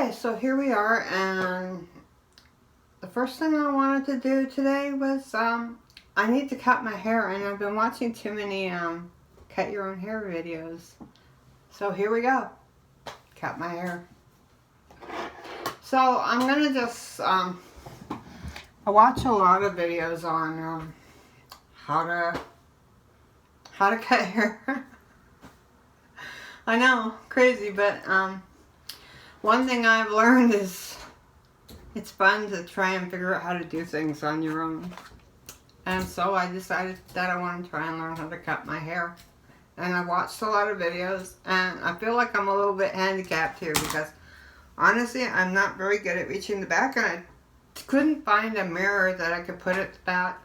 Okay, so here we are, and the first thing I wanted to do today was, I need to cut my hair, and I've been watching too many, cut your own hair videos. So here we go. Cut my hair. So I'm gonna just, I watch a lot of videos on, how to cut hair. I know, crazy, but, one thing I've learned is it's fun to try and figure out how to do things on your own. And so I decided that I want to try and learn how to cut my hair. And I watched a lot of videos, and I feel like I'm a little bit handicapped here because honestly I'm not very good at reaching the back, and I couldn't find a mirror that I could put at the back.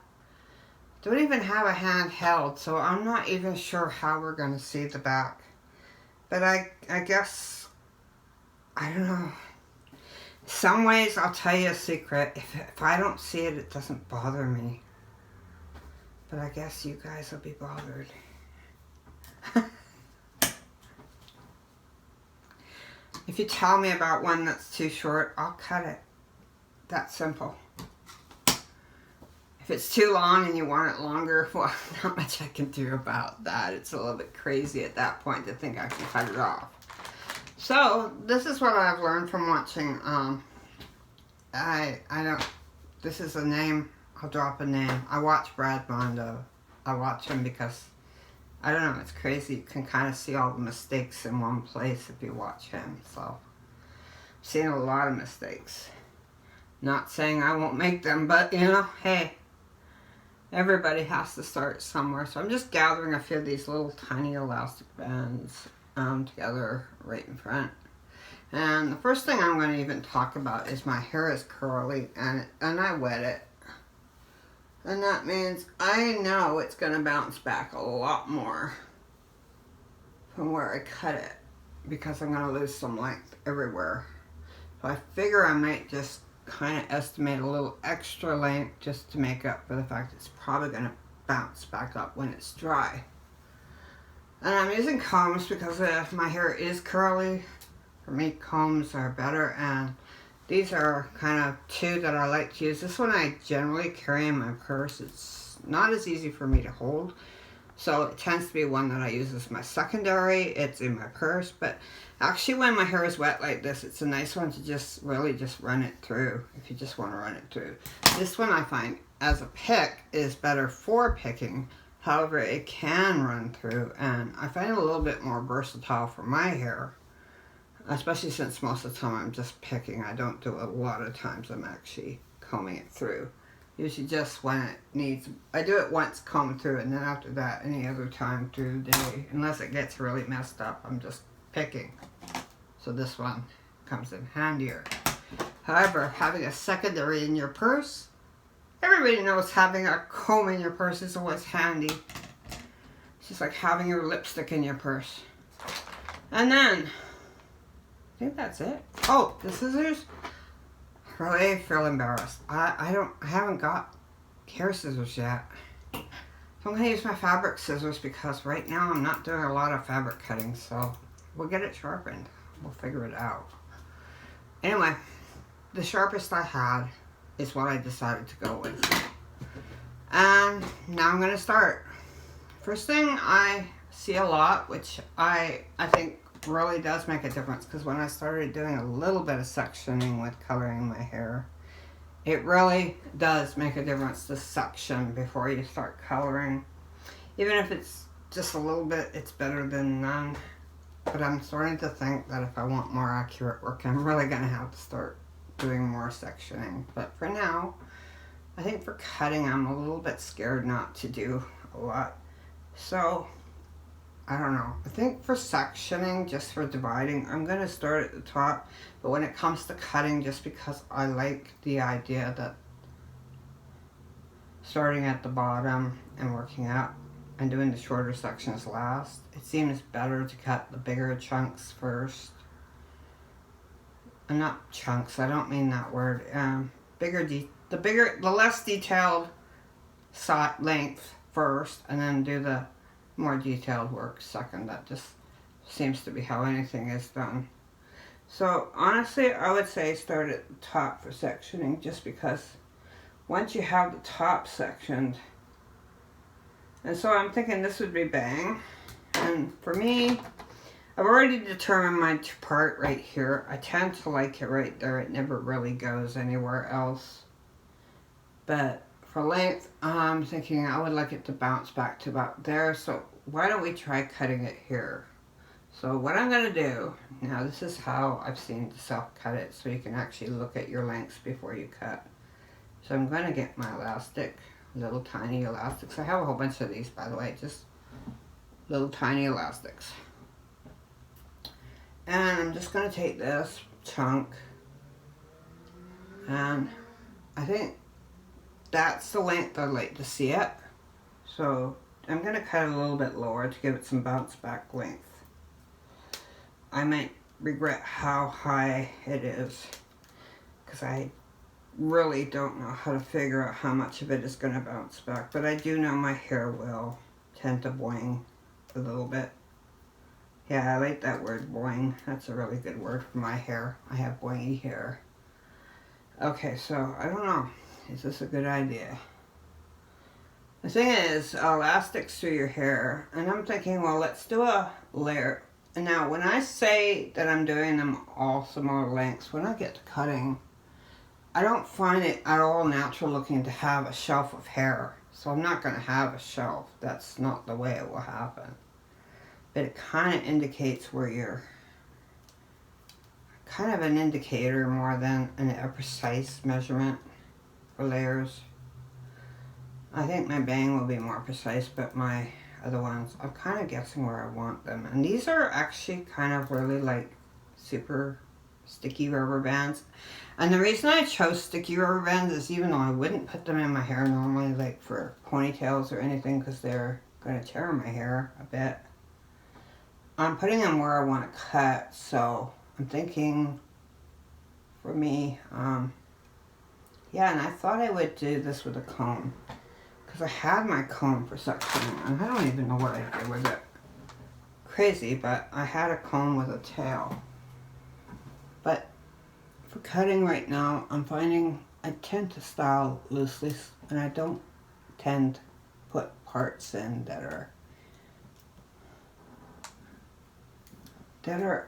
Don't even have a handheld, so I'm not even sure how we're going to see the back. But I guess, I don't know. Some ways, I'll tell you a secret. If I don't see it, it doesn't bother me. But I guess you guys will be bothered. If you tell me about one that's too short, I'll cut it. That's simple. If it's too long and you want it longer, well, not much I can do about that. It's a little bit crazy at that point to think I can cut it off. So, this is what I've learned from watching, this is a name, I'll drop a name. I watch Brad Mondo. I watch him because, I don't know, it's crazy. You can kind of see all the mistakes in one place if you watch him. So, I've seen a lot of mistakes. Not saying I won't make them, but, you know, hey, everybody has to start somewhere. So I'm just gathering a few of these little tiny elastic bands together right in front. And the first thing I'm going to even talk about is my hair is curly, and I wet it. And that means I know it's going to bounce back a lot more from where I cut it, because I'm going to lose some length everywhere. So I figure I might just kind of estimate a little extra length just to make up for the fact it's probably going to bounce back up when it's dry. And I'm using combs because my hair is curly. For me, combs are better, and these are kind of two that I like to use. This one I generally carry in my purse. It's not as easy for me to hold, so it tends to be one that I use as my secondary. It's in my purse, but actually when my hair is wet like this, it's a nice one to just really just run it through if you just want to run it through. This one I find as a pick is better for picking. However, it can run through, and I find it a little bit more versatile for my hair, especially since most of the time I'm just picking. I don't do a lot of times I'm actually combing it through. Usually just when it needs, I do it once, comb through, and then after that, any other time through the day, unless it gets really messed up, I'm just picking. So this one comes in handier. However, having a secondary in your purse, everybody knows having a comb in your purse is always handy. It's just like having your lipstick in your purse. And then, I think that's it. Oh, the scissors. I really feel embarrassed. I haven't got hair scissors yet. So I'm going to use my fabric scissors because right now I'm not doing a lot of fabric cutting, so we'll get it sharpened. We'll figure it out. Anyway, the sharpest I had is what I decided to go with. And now I'm going to start. First thing I see a lot, which I think really does make a difference, because when I started doing a little bit of sectioning with coloring my hair, it really does make a difference to section before you start coloring. Even if it's just a little bit, it's better than none. But I'm starting to think that if I want more accurate work, I'm really going to have to start doing more sectioning. But for now, I think for cutting, I'm a little bit scared not to do a lot. So, I don't know. I think for sectioning, just for dividing, I'm going to start at the top. But when it comes to cutting, just because I like the idea that starting at the bottom and working up and doing the shorter sections last, it seems better to cut the bigger chunks first. And not chunks, I don't mean that word. The less detailed length first, and then do the more detailed work second. That just seems to be how anything is done. So honestly, I would say start at the top for sectioning, just because once you have the top sectioned, and so I'm thinking this would be bang. And for me, I've already determined my part right here. I tend to like it right there. It never really goes anywhere else. But for length, I'm thinking I would like it to bounce back to about there. So why don't we try cutting it here? So what I'm going to do, now this is how I've seen self-cut it, so you can actually look at your lengths before you cut. So I'm going to get my elastic, little tiny elastics. I have a whole bunch of these, by the way, just little tiny elastics. And I'm just going to take this chunk, and I think that's the length I'd like to see it. So I'm going to cut it a little bit lower to give it some bounce back length. I might regret how high it is, because I really don't know how to figure out how much of it is going to bounce back. But I do know my hair will tend to boing a little bit. Yeah, I like that word, boing. That's a really good word for my hair. I have boingy hair. Okay, so I don't know. Is this a good idea? The thing is, elastics through your hair, and I'm thinking, well, let's do a layer. And now, when I say that I'm doing them all similar lengths, when I get to cutting, I don't find it at all natural looking to have a shelf of hair. So I'm not going to have a shelf. That's not the way it will happen. But it kind of indicates where you're, kind of an indicator more than a precise measurement for layers. I think my bang will be more precise, but my other ones, I'm kind of guessing where I want them. And these are actually kind of really like super sticky rubber bands. And the reason I chose sticky rubber bands is, even though I wouldn't put them in my hair normally, like for ponytails or anything, because they're going to tear my hair a bit, I'm putting them where I want to cut. So I'm thinking, for me, yeah, and I thought I would do this with a comb, because I had my comb for sectioning, and I don't even know what I did with it. Crazy, but I had a comb with a tail. But for cutting right now, I'm finding I tend to style loosely, and I don't tend to put parts in that are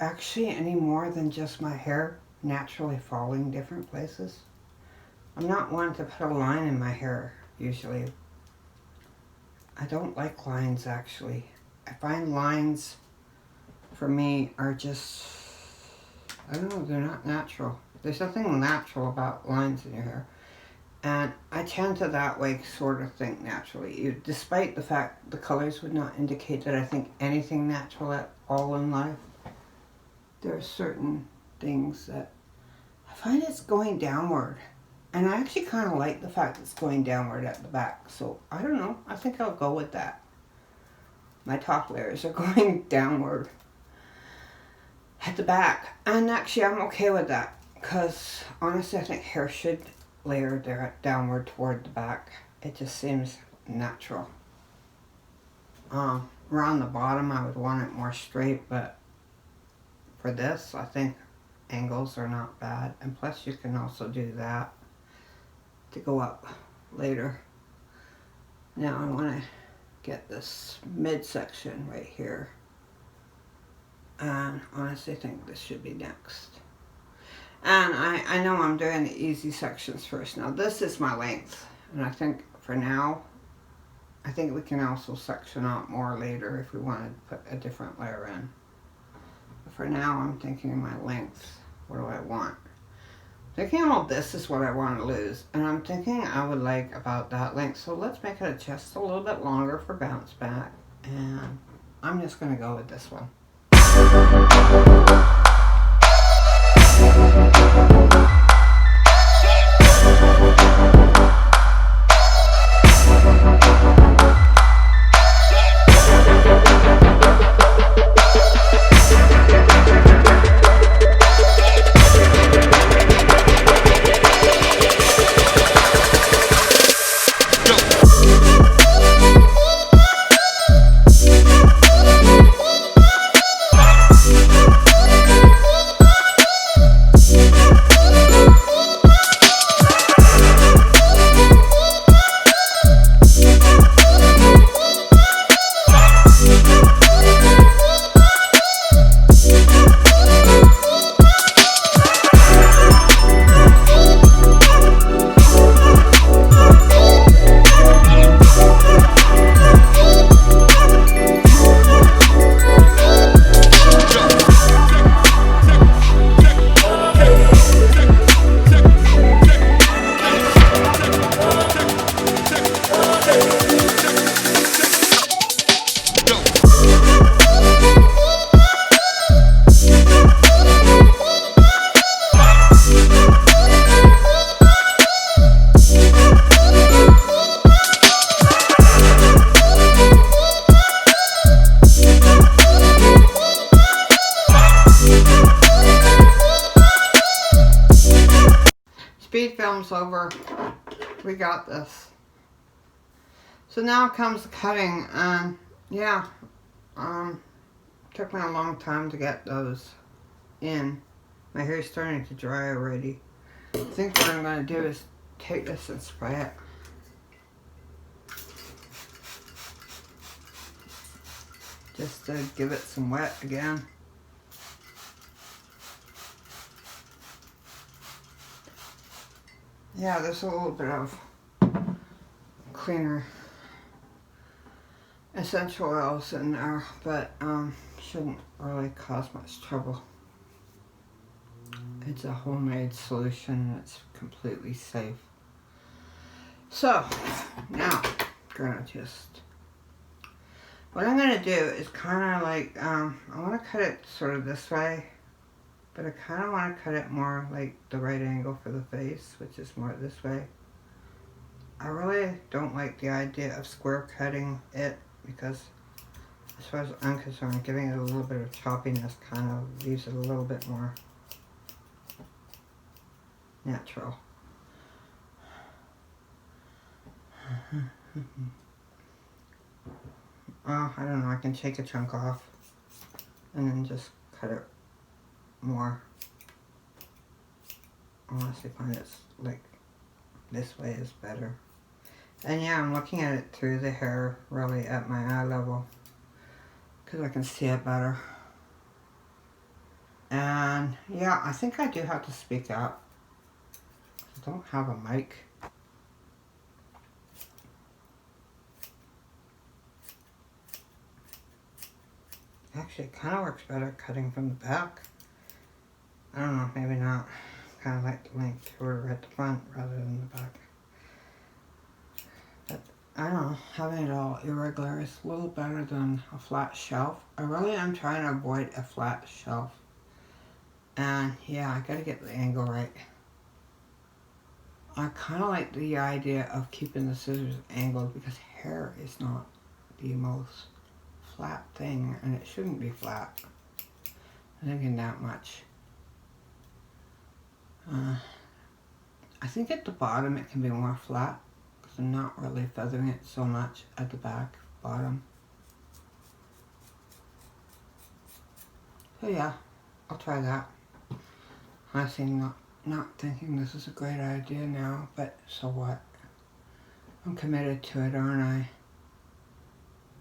actually any more than just my hair naturally falling different places. I'm not one to put a line in my hair, usually. I don't like lines, actually. I find lines, for me, are just, I don't know, they're not natural. There's nothing natural about lines in your hair. And I tend to that way sort of think naturally. Despite the fact the colors would not indicate that I think anything natural at all in life, there are certain things that I find it's going downward. And I actually kind of like the fact it's going downward at the back. So, I don't know. I think I'll go with that. My top layers are going downward at the back. And actually, I'm okay with that. Because, honestly, I think hair should layer downward toward the back. It just seems natural. Around the bottom, I would want it more straight. But for this, I think angles are not bad. And plus, you can also do that to go up later. Now I want to get this midsection right here, and honestly I think this should be next. And I know I'm doing the easy sections first. Now this is my length, and I think for now, I think we can also section out more later if we want to put a different layer in. But for now, I'm thinking my length. What do I want? Thinking all this is what I want to lose, and I'm thinking I would like about that length. So let's make it just a little bit longer for bounce back, and I'm just going to go with this one. film's over. We got this. So now comes the cutting, and yeah, took me a long time to get those in. My hair's starting to dry already. I think what I'm going to do is take this and spray it. Just to give it some wet again. Yeah, there's a little bit of cleaner essential oils in there, but shouldn't really cause much trouble. It's a homemade solution and it's completely safe. So now what I'm gonna do is kind of like I want to cut it sort of this way, but I kind of want to cut it more like the right angle for the face, which is more this way. I really don't like the idea of square cutting it, because as far as I'm concerned, giving it a little bit of choppiness kind of leaves it a little bit more natural. I don't know, I can take a chunk off and then just cut it more. I honestly find it's like this way is better. And yeah, I'm looking at it through the hair, really at my eye level, because I can see it better. And yeah, I think I do have to speak up. I don't have a mic. Actually, it kind of works better cutting from the back. I don't know, maybe not. Kind of like the length or at the front rather than the back. But I don't know, having it all irregular is a little better than a flat shelf. I really am trying to avoid a flat shelf. And yeah, I gotta get the angle right. I kind of like the idea of keeping the scissors angled because hair is not the most flat thing, and it shouldn't be flat. I'm thinking that much. I think at the bottom it can be more flat because I'm not really feathering it so much at the back, bottom. So yeah, I'll try that. Honestly, not thinking this is a great idea now, but so what? I'm committed to it, aren't I?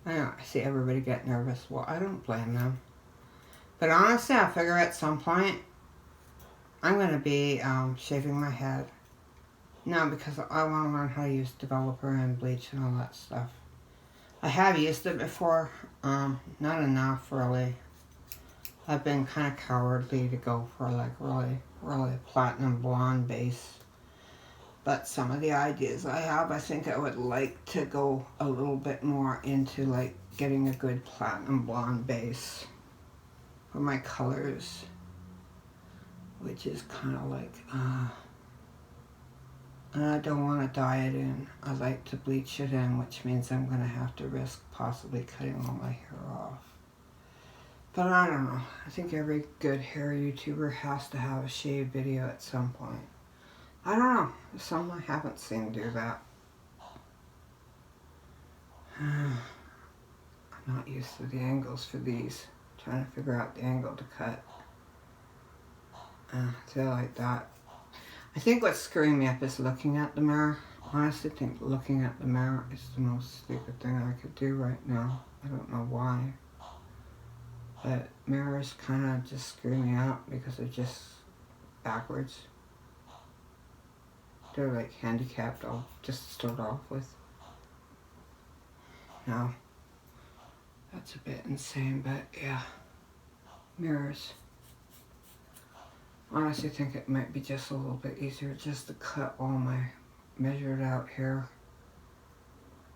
I know, I see everybody get nervous. Well, I don't blame them. But honestly, I figure at some point, I'm going to be shaving my head. No, because I want to learn how to use developer and bleach and all that stuff. I have used it before. Not enough, really. I've been kind of cowardly to go for like really platinum blonde base. But some of the ideas I have, I think I would like to go a little bit more into like getting a good platinum blonde base for my colors, which is kind of like, and I don't want to dye it in. I like to bleach it in, which means I'm going to have to risk possibly cutting all my hair off. But I don't know. I think every good hair YouTuber has to have a shave video at some point. I don't know. Some I haven't seen do that. I'm not used to the angles for these. I'm trying to figure out the angle to cut. So like that. I think what's screwing me up is looking at the mirror. I honestly think looking at the mirror is the most stupid thing I could do right now. I don't know why. But mirrors kind of just screw me up because they're just backwards. They're like handicapped, I'll just start off with. No, that's a bit insane, but yeah. Mirrors. Honestly, think it might be just a little bit easier just to cut all my measured out hair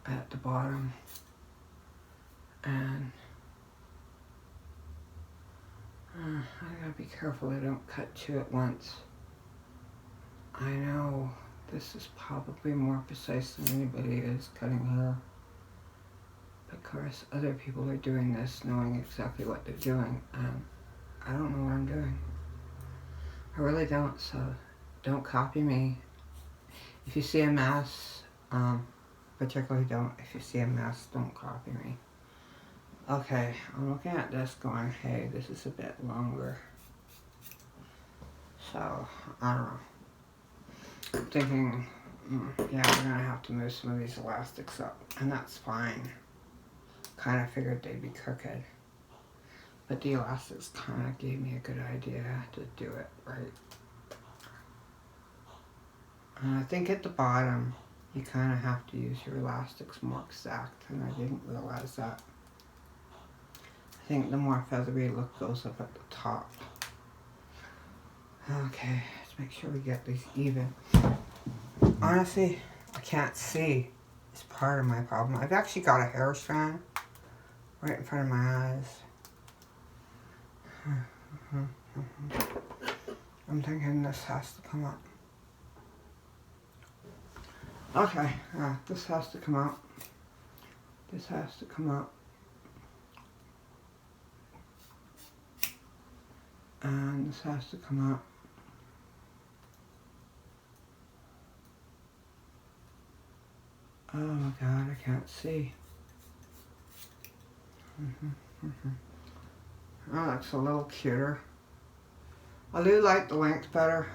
at the bottom. And I gotta be careful I don't cut two at once. I know this is probably more precise than anybody is cutting hair. Of course, other people are doing this knowing exactly what they're doing, and I don't know what I'm doing. I really don't, so don't copy me. If you see a mess, particularly don't, if you see a mess, don't copy me. Okay, I'm looking at this going, hey, this is a bit longer. So, I don't know. I'm thinking, yeah, we're gonna have to move some of these elastics up, and that's fine. Kind of figured they'd be crooked. But the elastics kind of gave me a good idea to do it right. And I think at the bottom, you kind of have to use your elastics more exact, and I didn't realize that. I think the more feathery look goes up at the top. Okay, let's make sure we get these even. Honestly, I can't see. It's part of my problem. I've actually got a hair strand right in front of my eyes. I'm thinking this has to come up. Okay, this has to come out. This has to come out. And this has to come out. Oh my god, I can't see. That looks a little cuter. I do like the length better.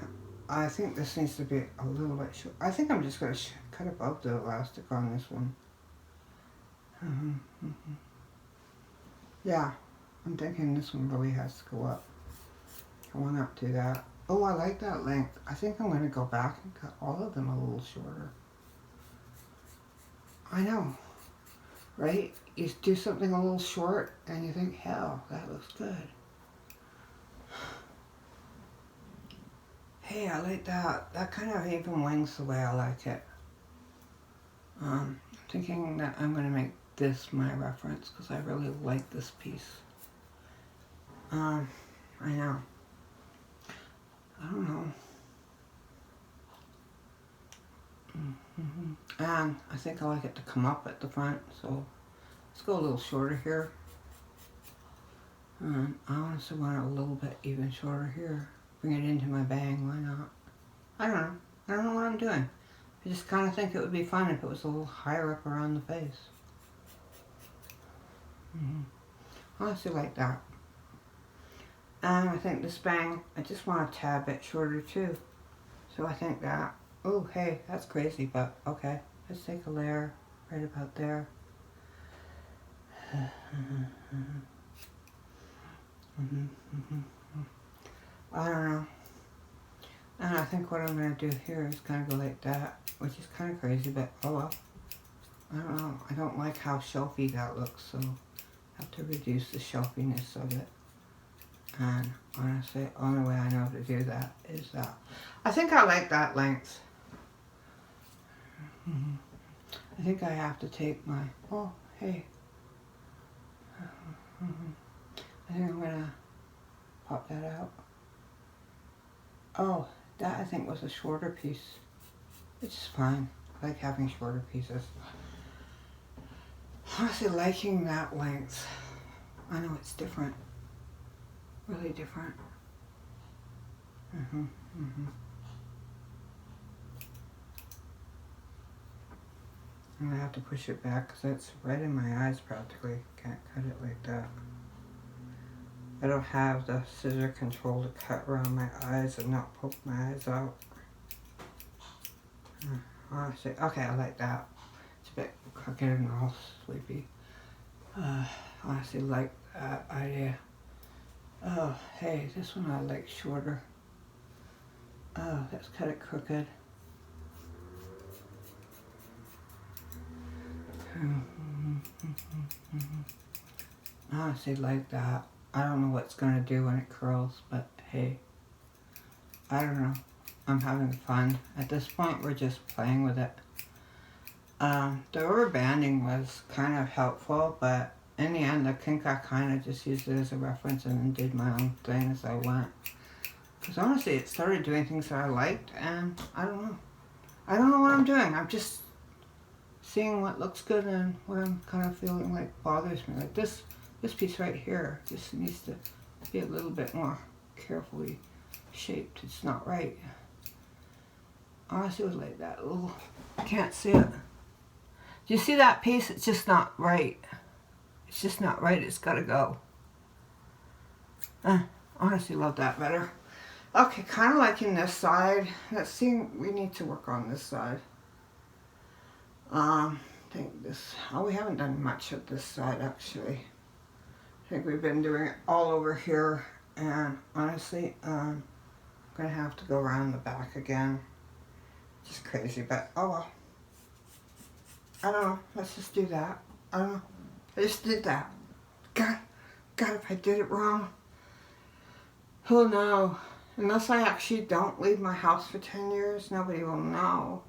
I think this needs to be a little bit short. I think I'm just going to cut above the elastic on this one. Yeah, I'm thinking this one really has to go up. I want to do that. Oh, I like that length. I think I'm going to go back and cut all of them a little shorter. I know, right? You do something a little short and you think, hell, that looks good. Hey, I like that. That kind of even wings the way I like it. I'm thinking that I'm going to make this my reference because I really like this piece. I know. I don't know. And I think I like it to come up at the front, so let's go a little shorter here. I honestly want it a little bit even shorter here. Bring it into my bang, why not? I don't know. I don't know what I'm doing. I just kind of think it would be fun if it was a little higher up around the face. Honestly like that. And I think this bang, I just want a tad bit shorter too. So I think that, oh hey, that's crazy, but okay. Let's take a layer right about there. I don't know. And I think what I'm going to do here is kind of go like that, which is kind of crazy, but oh well. I don't know. I don't like how shelfy that looks, so I have to reduce the shelfiness of it. And honestly, the only way I know to do that is that. I think I like that length. I think I have to take my, oh, hey. I think I'm going to pop that out. Oh, that I think was a shorter piece. It's fine. I like having shorter pieces. Honestly, liking that length. I know it's different. Really different. I'm going to have to push it back because it's right in my eyes practically. Can't cut it like that. I don't have the scissor control to cut around my eyes and not poke my eyes out. Honestly, okay, I like that. It's a bit crooked and all sleepy. Honestly, like that idea. Oh, hey, this one I like shorter. Oh, let's cut it crooked. Honestly, like that. I don't know what it's going to do when it curls, but hey, I don't know. I'm having fun. At this point, we're just playing with it. The rubber banding was kind of helpful, but in the end, I think I kind of just used it as a reference and then did my own thing as I went. Because honestly, it started doing things that I liked, and I don't know. I don't know what I'm doing. I'm just seeing what looks good and what I'm kind of feeling like bothers me. Like this piece right here just needs to be a little bit more carefully shaped. It's not right. Honestly, like that little, can't see it. Do you see that piece? It's just not right. It's just not right. It's got to go. Honestly, love that better. Okay, kind of liking this side. Let's see, we need to work on this side. I think this, we haven't done much of this side actually. I think we've been doing it all over here, and honestly, I'm gonna have to go around the back again. Just crazy, but oh well. I don't know, let's just do that. I don't know, I just did that. God, if I did it wrong, who'll know? Unless I actually don't leave my house for 10 years, nobody will know.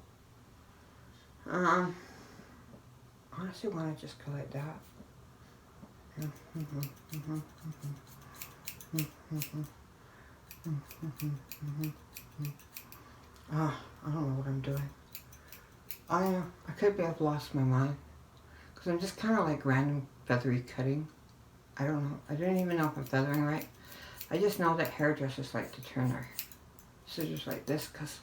Honestly, want to just go like that. I don't know what I'm doing. I could be, I've lost my mind. Because I'm just kind of like random feathery cutting. I don't know. I don't even know if I'm feathering right. I just know that hairdressers like to turn their scissors like this because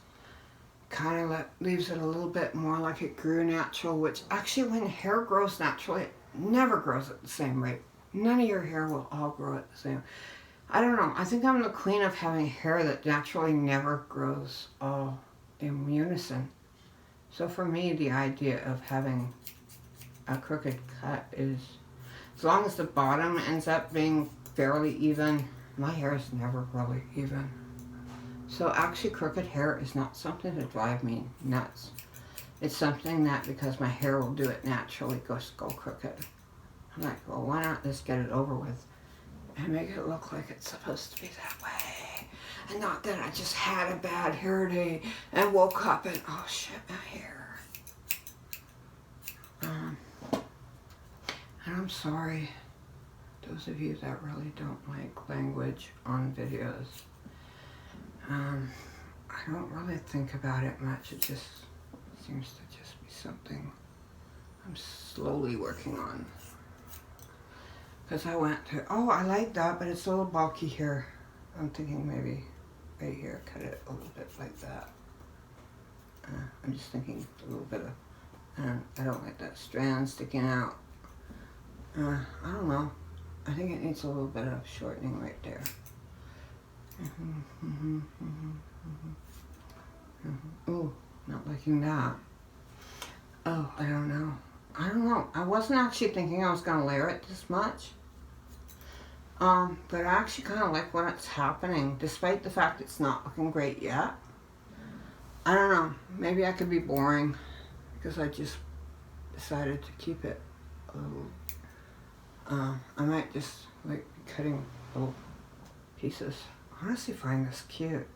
kind of leaves it a little bit more like it grew natural, which actually when hair grows naturally, it never grows at the same rate. None of your hair will all grow at the same. I don't know. I think I'm the queen of having hair that naturally never grows all in unison. So for me, the idea of having a crooked cut is, as long as the bottom ends up being fairly even, my hair is never really even. So actually crooked hair is not something to drive me nuts. It's something that, because my hair will do it naturally, go crooked. I'm like, well, why not just get it over with and make it look like it's supposed to be that way? And not that I just had a bad hair day and woke up and, oh shit, my hair. And I'm sorry, those of you that really don't like language on videos. I don't really think about it much. It just seems to just be something I'm slowly working on. Because I went to, oh, I like that, but it's a little bulky here. I'm thinking maybe right here, cut it a little bit like that. I'm just thinking a little bit of, I don't like that strand sticking out. I don't know. I think it needs a little bit of shortening right there. Oh, not liking that. Oh, I don't know. I wasn't actually thinking I was going to layer it this much. But I actually kind of like when it's happening, despite the fact it's not looking great yet. I don't know. Maybe I could be boring because I just decided to keep it a little. I might just like be cutting little pieces. I honestly find this cute.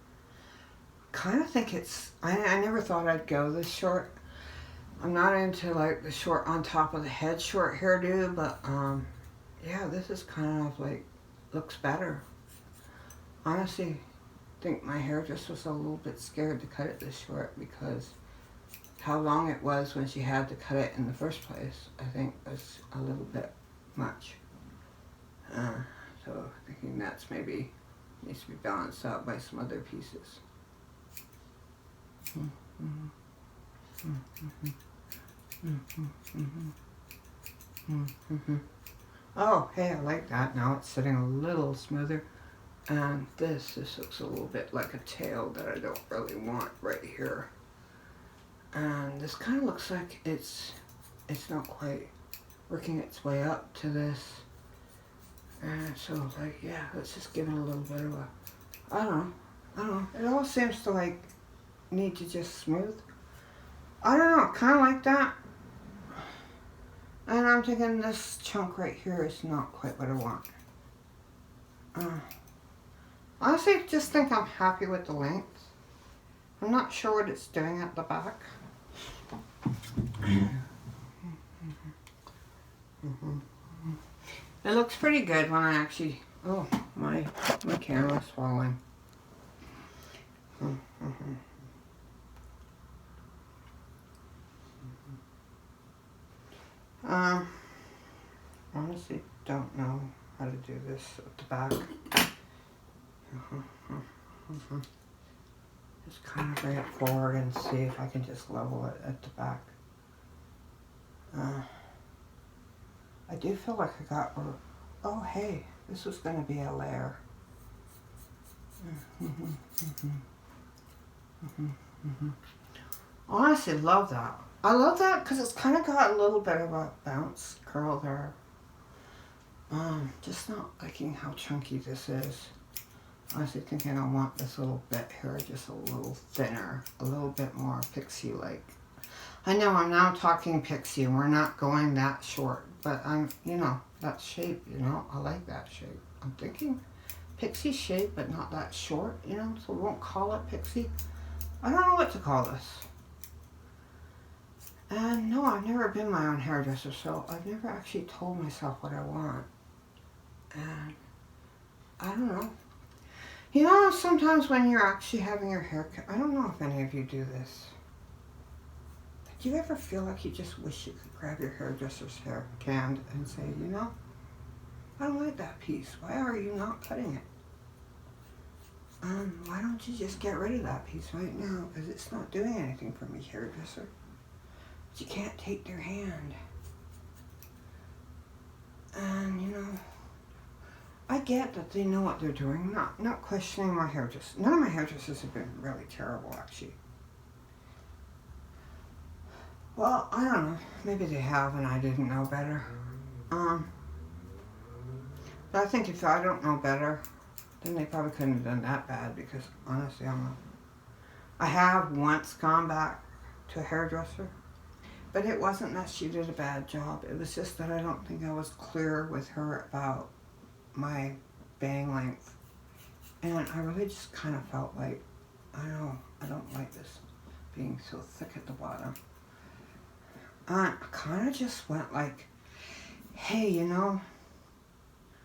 Kind of think it's, I never thought I'd go this short. I'm not into like the short on top of the head short hairdo, but yeah, this is kind of like, looks better. Honestly, I think my hair just was a little bit scared to cut it this short because how long it was when she had to cut it in the first place, I think was a little bit much. So thinking that's maybe needs to be balanced out by some other pieces. Oh, hey, I like that. Now it's sitting a little smoother. And this looks a little bit like a tail that I don't really want right here. And this kind of looks like it's not quite working its way up to this. And so like, yeah, let's just give it a little bit of a, I don't know. It all seems to like need to just smooth. I don't know, kind of like that. And I'm thinking this chunk right here is not quite what I want. Honestly, just think I'm happy with the length. I'm not sure what it's doing at the back. It looks pretty good when I actually, oh, my camera's falling. Honestly, don't know how to do this at the back. Just kind of bring it forward and see if I can just level it at the back. I do feel like I got, oh hey, this was going to be a layer. Honestly, love that. I love that because it's kind of got a little bit of a bounce curl there. Just not liking how chunky this is. Honestly thinking I want this little bit here just a little thinner, a little bit more pixie-like. I know I'm now talking pixie and we're not going that short, but I'm, you know, that shape, you know, I like that shape. I'm thinking pixie shape, but not that short, you know, so we won't call it pixie. I don't know what to call this. And no, I've never been my own hairdresser, so I've never actually told myself what I want. And I don't know. You know, sometimes when you're actually having your hair cut, I don't know if any of you do this. Do you ever feel like you just wish you could grab your hairdresser's hair hand and say, you know, I don't like that piece. Why are you not cutting it? Why don't you just get rid of that piece right now? Because it's not doing anything for me, hairdresser. But you can't take their hand. And, you know, I get that they know what they're doing. Not questioning my hairdresser. None of my hairdressers have been really terrible, actually. Well, I don't know. Maybe they have and I didn't know better. But I think if I don't know better, then they probably couldn't have done that bad because honestly, I have once gone back to a hairdresser, but it wasn't that she did a bad job. It was just that I don't think I was clear with her about my bang length. And I really just kind of felt like, I don't like this being so thick at the bottom. I kind of just went like, hey, you know,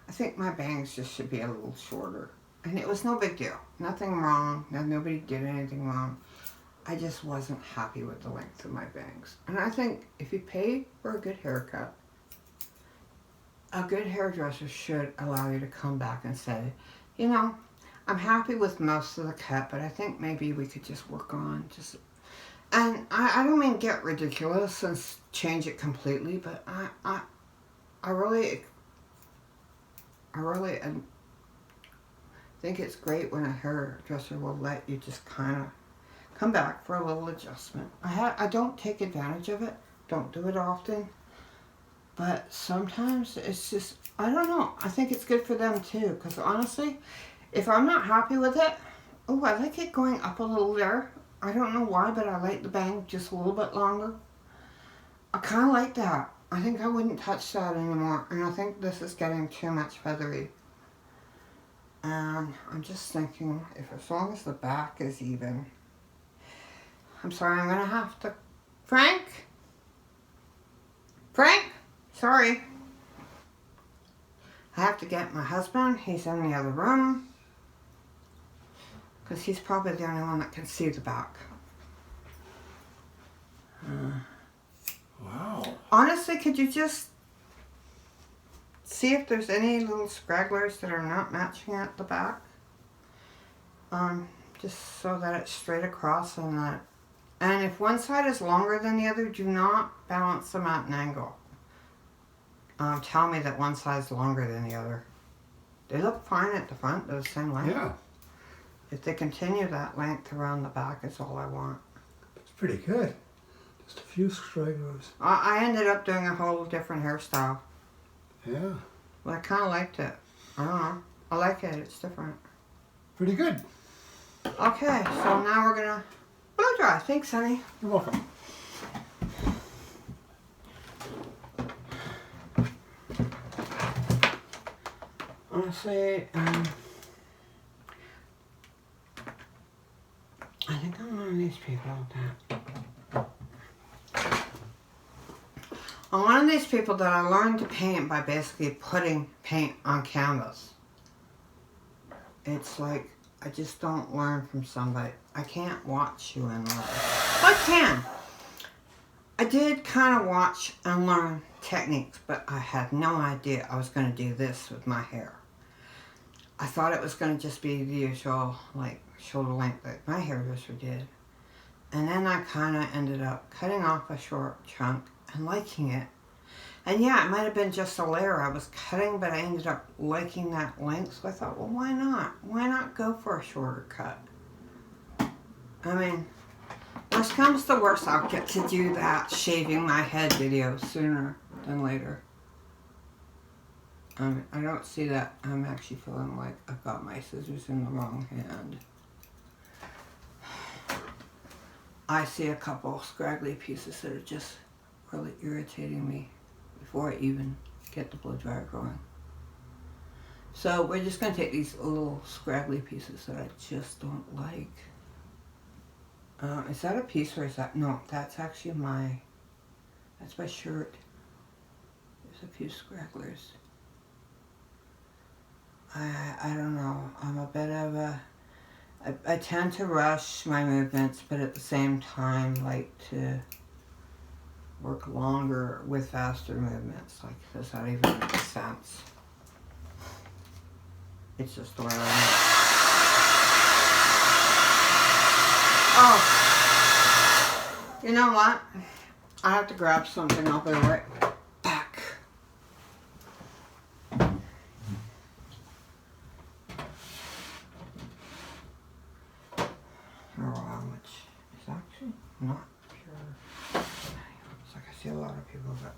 I think my bangs just should be a little shorter. And it was no big deal. Nothing wrong. Nobody did anything wrong. I just wasn't happy with the length of my bangs. And I think if you pay for a good haircut, a good hairdresser should allow you to come back and say, you know, I'm happy with most of the cut, but I think maybe we could just work on just... And I don't mean get ridiculous and change it completely, but I really think it's great when a hairdresser will let you just kind of come back for a little adjustment. I don't take advantage of it, don't do it often, but sometimes it's just, I don't know, I think it's good for them too, because honestly, if I'm not happy with it, oh, I like it going up a little there. I don't know why, but I like the bang just a little bit longer. I kind of like that. I think I wouldn't touch that anymore, and I think this is getting too much feathery. And I'm just thinking, if as long as the back is even. I'm sorry, I'm gonna have to... Frank? Sorry. I have to get my husband. He's in the other room. Because he's probably the only one that can see the back. Wow. Honestly, could you just see if there's any little scragglers that are not matching at the back? Just so that it's straight across and that. And if one side is longer than the other, do not balance them at an angle. Tell me that one side is longer than the other. They look fine at the front, they're the same length. Yeah. If they continue that length around the back, is all I want. It's pretty good. Just a few stragglers. I ended up doing a whole different hairstyle. Yeah. Well, I kind of liked it. I don't know. I like it. It's different. Pretty good. Okay, so now we're going to blow dry. Thanks, honey. You're welcome. Honestly, I think I'm one of these people that I learned to paint by basically putting paint on canvas. It's like, I just don't learn from somebody. I can't watch you and learn. Well, I can. I did kind of watch and learn techniques, but I had no idea I was going to do this with my hair. I thought it was going to just be the usual, like, shoulder length like my hairdresser did. And then I kind of ended up cutting off a short chunk and liking it. And yeah, it might have been just a layer I was cutting, but I ended up liking that length. So I thought, well, why not? Why not go for a shorter cut? I mean, worst comes to worst, I'll get to do that shaving my head video sooner than later. I don't see that. I'm actually feeling like I've got my scissors in the wrong hand. I see a couple scraggly pieces that are just really irritating me before I even get the blow dryer going. So we're just going to take these little scraggly pieces that I just don't like. Is that a piece or is that... No, that's actually that's my shirt. There's a few scragglers. I don't know. I'm a bit of a... I tend to rush my movements, but at the same time like to work longer with faster movements. Like, does that even make sense? It's just the way I am. Oh, you know what? I have to grab something. I'll be right back. Which is actually not pure. It's like I see a lot of people, but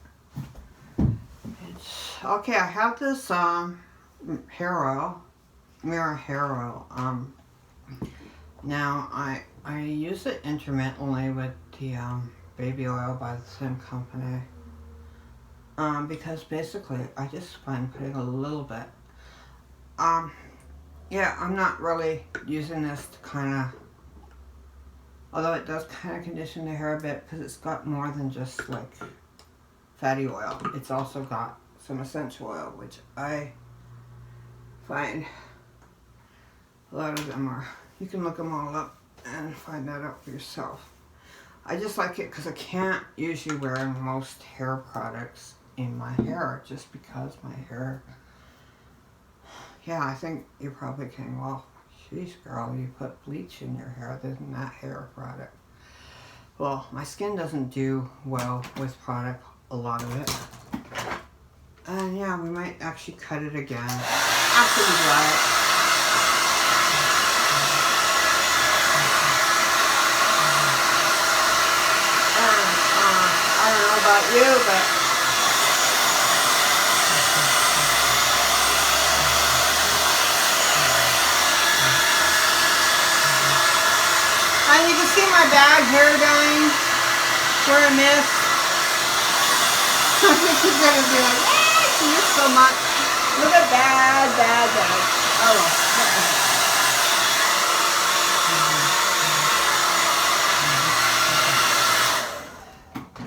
it's okay. I have this hair oil, mirror hair oil. Now I use it intermittently with the baby oil by the same company. Because basically I just find putting a little bit. Yeah, I'm not really using this to kind of. Although it does kind of condition the hair a bit because it's got more than just like fatty oil. It's also got some essential oil, which I find a lot of them are. You can look them all up and find that out for yourself. I just like it because I can't usually wear most hair products in my hair just because my hair... Yeah, I think you're probably thinking, well, jeez, girl, you put bleach in your hair, isn't that hair product? Well, my skin doesn't do well with product, a lot of it. And yeah, we might actually cut it again after we dry it. I don't know about you, but and you can see my bad hair dyeing where I missed. I think he's going to be like, she missed so much. Look at bad. Oh,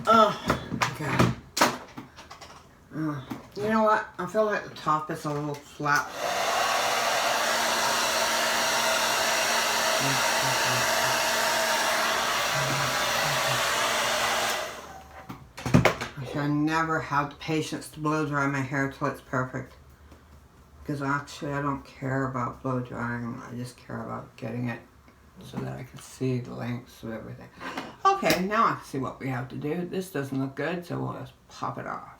well. Okay. You know what? I feel like the top is a little flat. I never have the patience to blow dry my hair till it's perfect. Because actually I don't care about blow drying. I just care about getting it so that I can see the lengths of everything. Okay, now I can see what we have to do. This doesn't look good, so we'll just pop it off.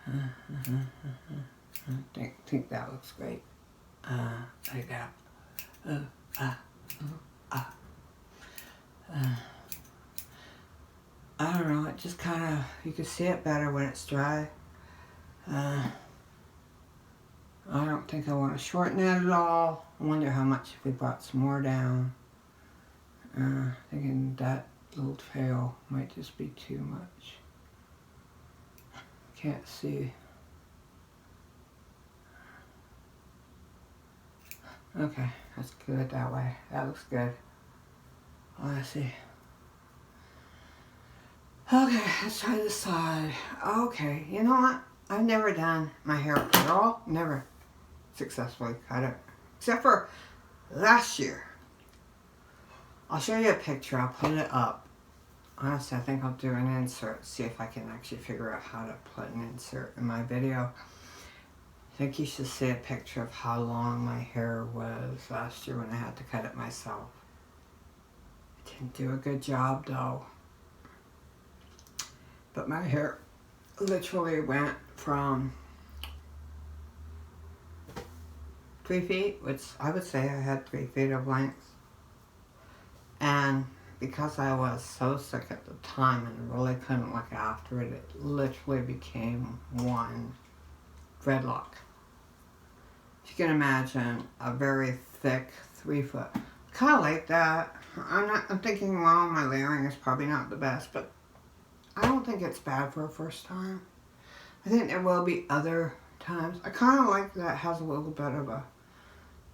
I think that looks great. Like that. I don't know, it just kind of, you can see it better when it's dry. I don't think I want to shorten it at all. I wonder how much if we brought some more down. Thinking that little tail might just be too much. Can't see. Okay, that's good that way. That looks good. Let's see. Okay, let's try this side. Okay, you know what? I've never done my hair at all. Never successfully cut it. Except for last year. I'll show you a picture. I'll put it up. Honestly, I think I'll do an insert. See if I can actually figure out how to put an insert in my video. think you should see a picture of how long my hair was last year when I had to cut it myself. I didn't do a good job though. But my hair literally went from 3 feet, which I would say I had 3 feet of length. And because I was so sick at the time and really couldn't look after it, it literally became one dreadlock. If you can imagine a very thick 3 foot, kind of like that. I'm thinking, well, my layering is probably not the best, but I don't think it's bad for a first time. I think there will be other times. I kind of like that it has a little bit of a,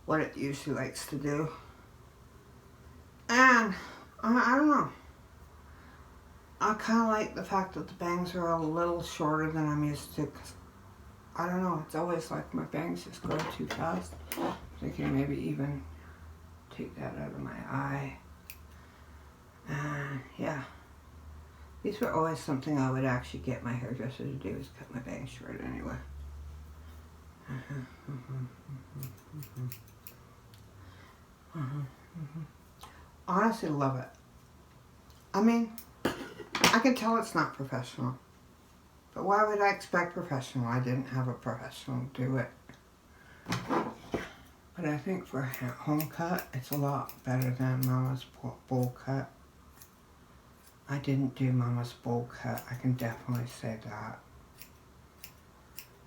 what it usually likes to do. And I don't know. I kind of like the fact that the bangs are a little shorter than I'm used to. Cause I don't know, it's always like my bangs just grow too fast. I'm thinking maybe even take that out of my eye. And yeah. These were always something I would actually get my hairdresser to do, is cut my bangs short anyway. Honestly, love it. I mean, I can tell it's not professional. But why would I expect professional? I didn't have a professional do it. But I think for a home cut, it's a lot better than Mama's bowl cut. I didn't do Mama's bowl cut. I can definitely say that.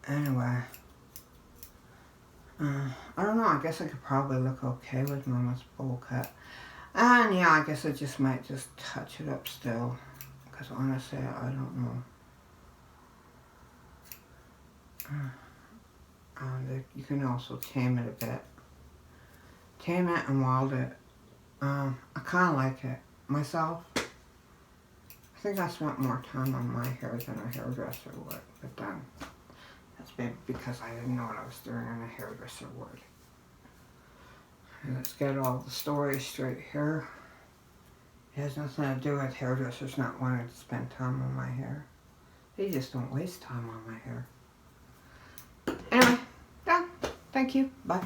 Anyway. I don't know. I guess I could probably look okay with Mama's bowl cut. And yeah, I guess I just might just touch it up still. Because honestly, I don't know. You can also tame it a bit. Tame it and wild it. I kind of like it. Myself, I think I spent more time on my hair than a hairdresser would. But then, that's maybe because I didn't know what I was doing and a hairdresser would. And let's get all the stories straight here. It has nothing to do with hairdressers not wanting to spend time on my hair. They just don't waste time on my hair. Anyway, done. Thank you. Bye.